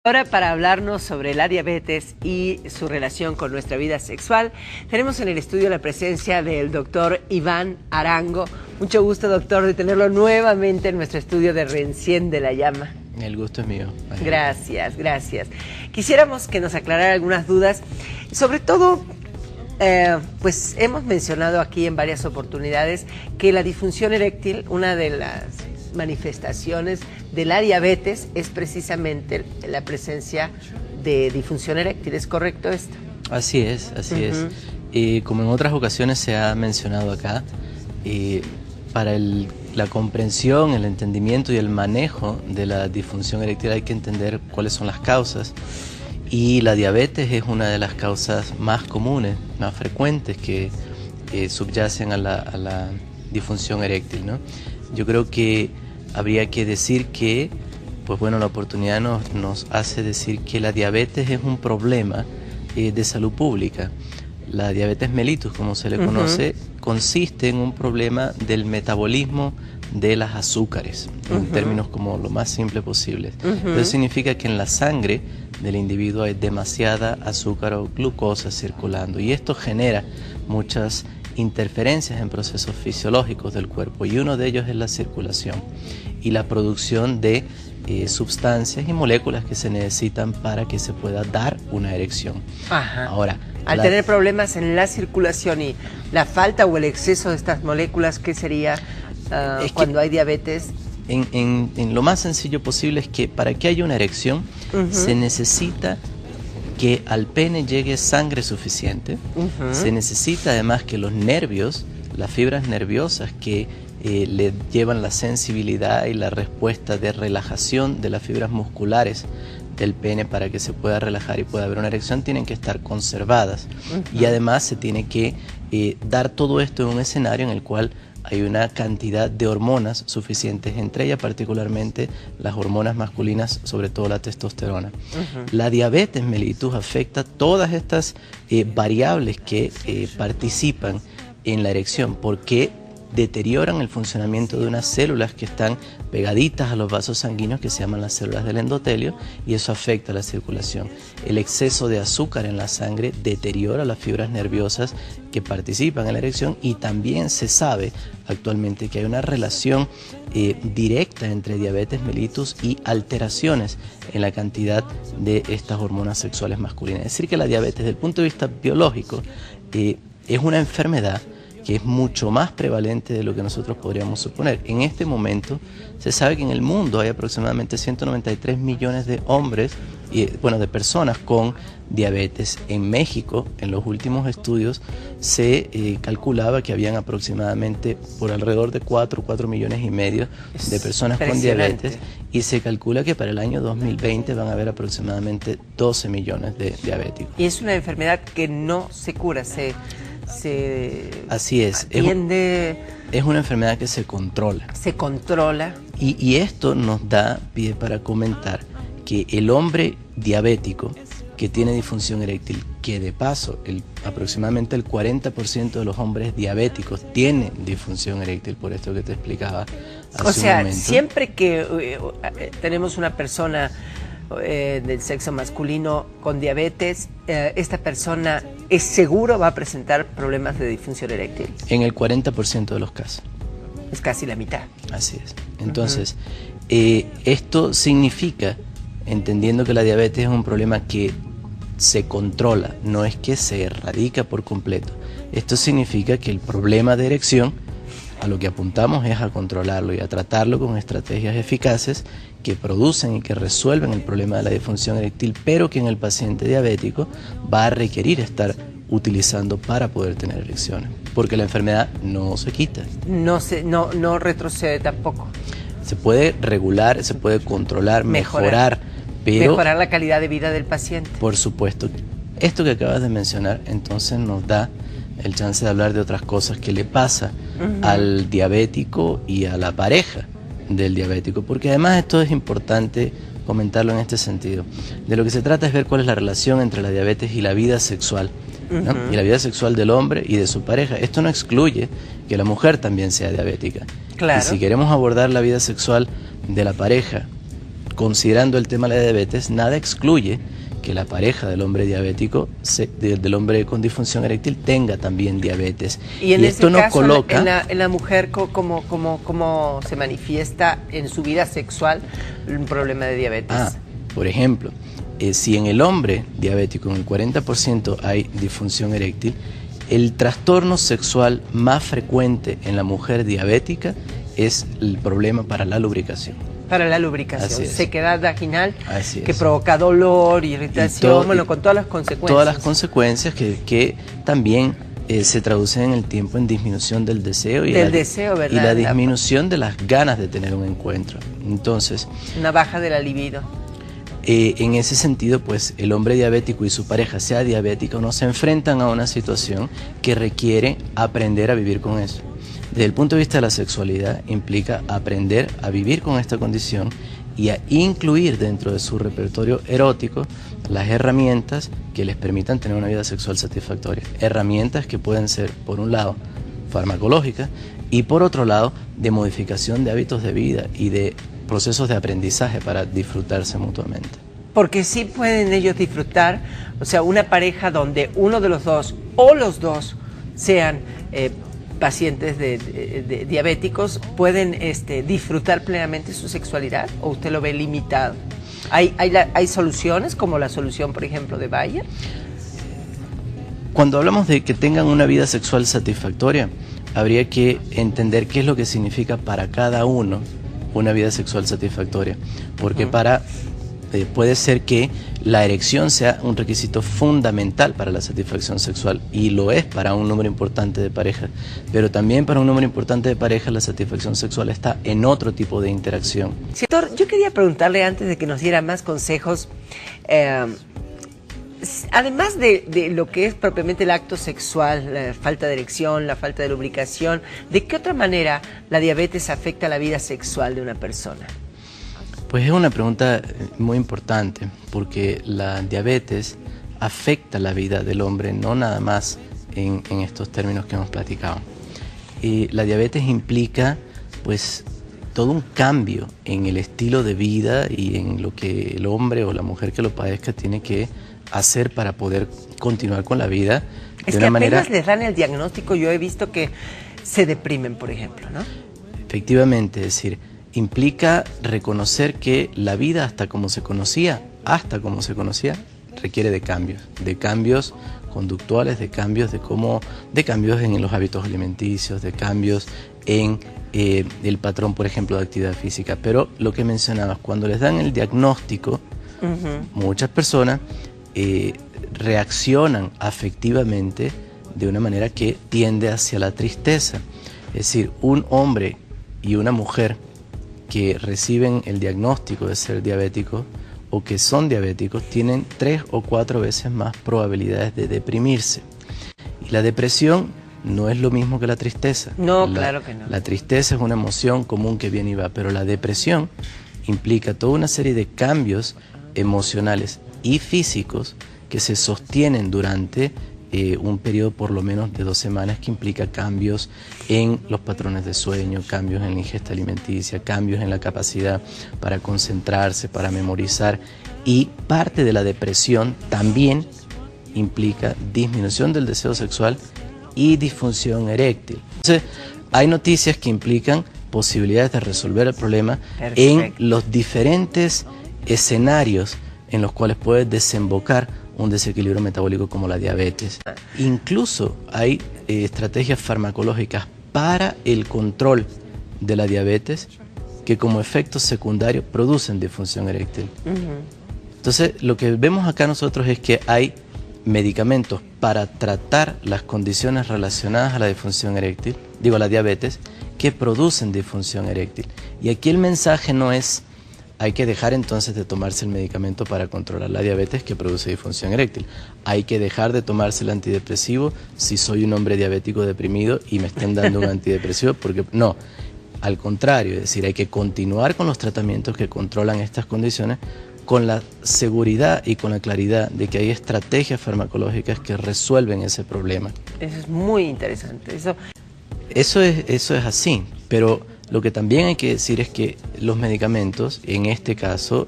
Ahora, para hablarnos sobre la diabetes y su relación con nuestra vida sexual, tenemos en el estudio la presencia del doctor Iván Arango. Mucho gusto, doctor, de tenerlo nuevamente en nuestro estudio de Reenciende la Llama. El gusto es mío. Gracias, gracias. Quisiéramos que nos aclarara algunas dudas, sobre todo, pues hemos mencionado aquí en varias oportunidades que la disfunción eréctil, una de las manifestaciones de la diabetes es precisamente la presencia de disfunción eréctil. ¿Es correcto esto? Así es, así es. Como en otras ocasiones se ha mencionado acá, para la comprensión, el entendimiento y el manejo de la disfunción eréctil hay que entender cuáles son las causas. Y la diabetes es una de las causas más comunes, más frecuentes que subyacen a la disfunción eréctil, ¿no? Yo creo que habría que decir que, pues bueno, la oportunidad nos hace decir que la diabetes es un problema de salud pública. La diabetes mellitus, como se le conoce, consiste en un problema del metabolismo de las azúcares, en términos como lo más simple posible. Eso significa que en la sangre del individuo hay demasiada azúcar o glucosa circulando, y esto genera muchas interferencias en procesos fisiológicos del cuerpo, y uno de ellos es la circulación y la producción de sustancias y moléculas que se necesitan para que se pueda dar una erección. Ahora, al tener problemas en la circulación y la falta o el exceso de estas moléculas, ¿qué sería cuando hay diabetes? En lo más sencillo posible es que para que haya una erección se necesita que al pene llegue sangre suficiente. Se necesita además que los nervios, las fibras nerviosas que le llevan la sensibilidad y la respuesta de relajación de las fibras musculares del pene para que se pueda relajar y pueda haber una erección, tienen que estar conservadas. Y además se tiene que dar todo esto en un escenario en el cual hay una cantidad de hormonas suficientes, entre ellas particularmente las hormonas masculinas, sobre todo la testosterona. La diabetes mellitus afecta todas estas variables que participan en la erección, porque deterioran el funcionamiento de unas células que están pegaditas a los vasos sanguíneos, que se llaman las células del endotelio, y eso afecta la circulación. El exceso de azúcar en la sangre deteriora las fibras nerviosas que participan en la erección, y también se sabe actualmente que hay una relación directa entre diabetes mellitus y alteraciones en la cantidad de estas hormonas sexuales masculinas. Es decir, que la diabetes, desde el punto de vista biológico, es una enfermedad que es mucho más prevalente de lo que nosotros podríamos suponer. En este momento se sabe que en el mundo hay aproximadamente 193 millones de hombres, de personas con diabetes. En México, en los últimos estudios, se calculaba que habían aproximadamente por alrededor de 4 millones y medio de personas con diabetes, y se calcula que para el año 2020 van a haber aproximadamente 12 millones de diabéticos. Y es una enfermedad que no se cura, así es. Es una enfermedad que se controla. Se controla. Y esto nos da pie para comentar que el hombre diabético que tiene disfunción eréctil, que de paso aproximadamente el 40% de los hombres diabéticos tienen disfunción eréctil, por esto que te explicaba hace un momento. Siempre que tenemos una persona del sexo masculino con diabetes, esta persona es seguro va a presentar problemas de disfunción eréctil. En el 40% de los casos. Es casi la mitad. Así es. Entonces, esto significa, entendiendo que la diabetes es un problema que se controla, no es que se erradica por completo. Esto significa que el problema de erección, a lo que apuntamos es a controlarlo y a tratarlo con estrategias eficaces que producen y que resuelven el problema de la disfunción eréctil, pero que en el paciente diabético va a requerir estar utilizando para poder tener erecciones, porque la enfermedad no se quita. No retrocede tampoco. Se puede regular, se puede controlar, mejorar, pero mejorar la calidad de vida del paciente. Por supuesto. Esto que acabas de mencionar entonces nos da el chance de hablar de otras cosas que le pasa al diabético y a la pareja del diabético, porque además esto es importante comentarlo en este sentido. De lo que se trata es ver cuál es la relación entre la diabetes y la vida sexual, ¿no? Y la vida sexual del hombre y de su pareja. Esto no excluye que la mujer también sea diabética. Claro. Y si queremos abordar la vida sexual de la pareja considerando el tema de la diabetes, nada excluye que la pareja del hombre diabético, del hombre con disfunción eréctil, tenga también diabetes. Y en esto ese nos caso, coloca en la mujer, ¿cómo se manifiesta en su vida sexual un problema de diabetes? Por ejemplo, si en el hombre diabético, en el 40% hay disfunción eréctil, el trastorno sexual más frecuente en la mujer diabética es el problema para la lubricación. Para la lubricación, sequedad vaginal, que provoca dolor, irritación, con todas las consecuencias. Todas las consecuencias que también se traducen en el tiempo en disminución del deseo y la disminución de las ganas de tener un encuentro. Entonces, una baja de la libido. En ese sentido, pues el hombre diabético y su pareja, sea diabética o no, se enfrentan a una situación que requiere aprender a vivir con eso. Desde el punto de vista de la sexualidad, implica aprender a vivir con esta condición y a incluir dentro de su repertorio erótico las herramientas que les permitan tener una vida sexual satisfactoria. Herramientas que pueden ser, por un lado, farmacológicas y por otro lado, de modificación de hábitos de vida y de procesos de aprendizaje para disfrutarse mutuamente. Porque sí pueden ellos disfrutar, o sea, una pareja donde uno de los dos o los dos sean pacientes de diabéticos, ¿pueden disfrutar plenamente su sexualidad o usted lo ve limitado? ¿Hay soluciones como la solución, por ejemplo, de Bayer? Cuando hablamos de que tengan una vida sexual satisfactoria, habría que entender qué es lo que significa para cada uno una vida sexual satisfactoria, porque puede ser que la erección sea un requisito fundamental para la satisfacción sexual, y lo es para un número importante de parejas, pero también para un número importante de parejas la satisfacción sexual está en otro tipo de interacción. Doctor, yo quería preguntarle, antes de que nos diera más consejos, además de lo que es propiamente el acto sexual, la falta de erección, la falta de lubricación, ¿de qué otra manera la diabetes afecta la vida sexual de una persona? Pues es una pregunta muy importante, porque la diabetes afecta la vida del hombre, no nada más en estos términos que hemos platicado. La diabetes implica, pues, todo un cambio en el estilo de vida y en lo que el hombre o la mujer que lo padezca tiene que hacer para poder continuar con la vida de una manera... Es que apenas les dan el diagnóstico, yo he visto que se deprimen, por ejemplo, ¿no? Efectivamente, es decir, implica reconocer que la vida hasta como se conocía, requiere de cambios conductuales, de cambios en los hábitos alimenticios, de cambios en el patrón, por ejemplo, de actividad física. Pero lo que mencionabas, cuando les dan el diagnóstico, muchas personas reaccionan afectivamente de una manera que tiende hacia la tristeza. Es decir, un hombre y una mujer que reciben el diagnóstico de ser diabéticos o que son diabéticos tienen 3 o 4 veces más probabilidades de deprimirse. Y la depresión no es lo mismo que la tristeza. No, claro que no. La tristeza es una emoción común que viene y va, pero la depresión implica toda una serie de cambios emocionales y físicos que se sostienen durante un periodo por lo menos de 2 semanas, que implica cambios en los patrones de sueño, cambios en la ingesta alimenticia, cambios en la capacidad para concentrarse, para memorizar, y parte de la depresión también implica disminución del deseo sexual y disfunción eréctil. Entonces, hay noticias que implican posibilidades de resolver el problema en los diferentes escenarios en los cuales puede desembocar un desequilibrio metabólico como la diabetes. Incluso hay estrategias farmacológicas para el control de la diabetes que como efecto secundario producen disfunción eréctil. Entonces, lo que vemos acá nosotros es que hay medicamentos para tratar las condiciones relacionadas a la disfunción eréctil, a la diabetes, que producen disfunción eréctil. Y aquí el mensaje no es: hay que dejar entonces de tomarse el medicamento para controlar la diabetes que produce disfunción eréctil. Hay que dejar de tomarse el antidepresivo si soy un hombre diabético deprimido y me estén dando un antidepresivo, porque no, al contrario, es decir, hay que continuar con los tratamientos que controlan estas condiciones con la seguridad y con la claridad de que hay estrategias farmacológicas que resuelven ese problema. Eso es muy interesante. Eso es así, pero Lo que también hay que decir es que los medicamentos, en este caso,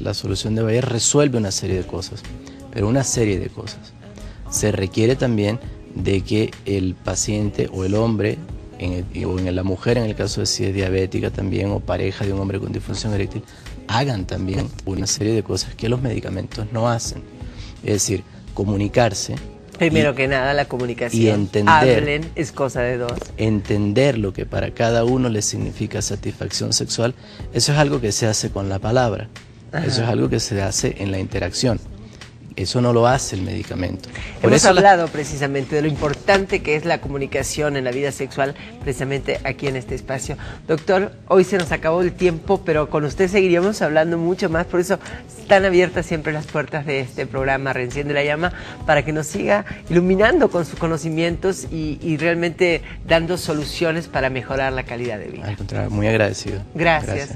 la solución de Bayer resuelve una serie de cosas, pero una serie de cosas. Se requiere también de que el paciente o el hombre, o en la mujer, en el caso de si es diabética también, o pareja de un hombre con disfunción eréctil, hagan también una serie de cosas que los medicamentos no hacen. Es decir, comunicarse. Primero que nada, la comunicación. Y entender. Hablen, es cosa de dos. Entender lo que para cada uno le significa satisfacción sexual, eso es algo que se hace con la palabra. Ajá. Eso es algo que se hace en la interacción. Eso no lo hace el medicamento. Hemos hablado precisamente de lo importante que es la comunicación en la vida sexual, precisamente aquí en este espacio. Doctor, hoy se nos acabó el tiempo, pero con usted seguiríamos hablando mucho más, por eso están abiertas siempre las puertas de este programa Reenciende la Llama, para que nos siga iluminando con sus conocimientos y realmente dando soluciones para mejorar la calidad de vida. Al contrario, muy agradecido. Gracias.